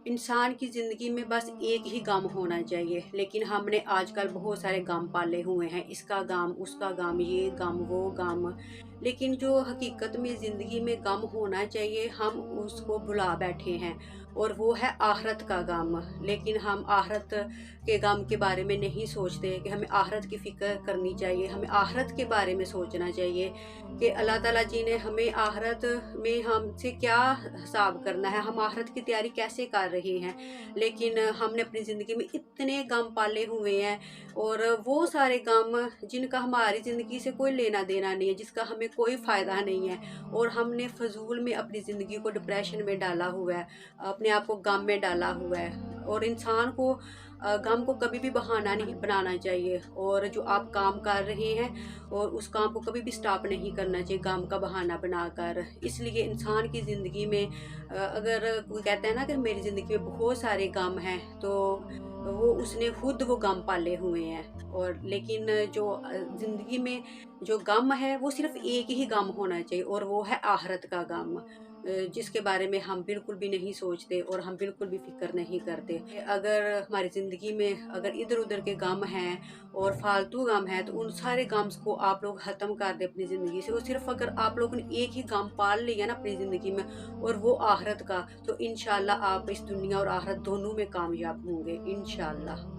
इंसान की ज़िंदगी में बस एक ही गम होना चाहिए, लेकिन हमने आजकल बहुत सारे गम पाले हुए हैं। इसका गम, उसका गम, ये गम, वो गम। लेकिन जो हकीकत में ज़िंदगी में गम होना चाहिए, हम उसको भुला बैठे हैं, और वो है आखरत का गम। लेकिन हम आखरत के गम के बारे में नहीं सोचते कि हमें आखरत की फ़िक्र करनी चाहिए, हमें आखरत के बारे में सोचना चाहिए कि अल्लाह ताला जी ने हमें आखरत में हमसे क्या हिसाब करना है, हम आखरत की तैयारी कैसे कर रहे हैं। लेकिन हमने अपनी ज़िंदगी में इतने गम पाले हुए हैं, और वो सारे गम जिनका हमारी ज़िंदगी से कोई लेना देना नहीं है, जिसका हमें कोई फ़ायदा नहीं है, और हमने फजूल में अपनी ज़िंदगी को डिप्रेशन में डाला हुआ है, अपने आप को गम में डाला हुआ है। और इंसान को गम को कभी भी बहाना नहीं बनाना चाहिए, और जो आप काम कर रहे हैं और उस काम को कभी भी स्टॉप नहीं करना चाहिए गम का बहाना बनाकर। इसलिए इंसान की ज़िंदगी में अगर कोई कहता है ना कि मेरी ज़िंदगी में बहुत सारे गम हैं, तो वो उसने खुद वो गम पाले हुए हैं। और लेकिन जो ज़िंदगी में जो गम है वो सिर्फ एक ही गम होना चाहिए, और वो है आखिरत का गम, जिसके बारे में हम बिल्कुल भी नहीं सोचते और हम बिल्कुल भी फिक्र नहीं करते। अगर हमारी ज़िंदगी में अगर इधर उधर के गम हैं और फालतू गम है, तो उन सारे गम्स को आप लोग ख़त्म कर दें अपनी ज़िंदगी से। और सिर्फ अगर आप लोगों ने एक ही गम पाल लिया ना अपनी ज़िंदगी में, और वो आखिरत का, तो इंशाल्लाह आप इस दुनिया और आखिरत दोनों में कामयाब होंगे इंशाल्लाह।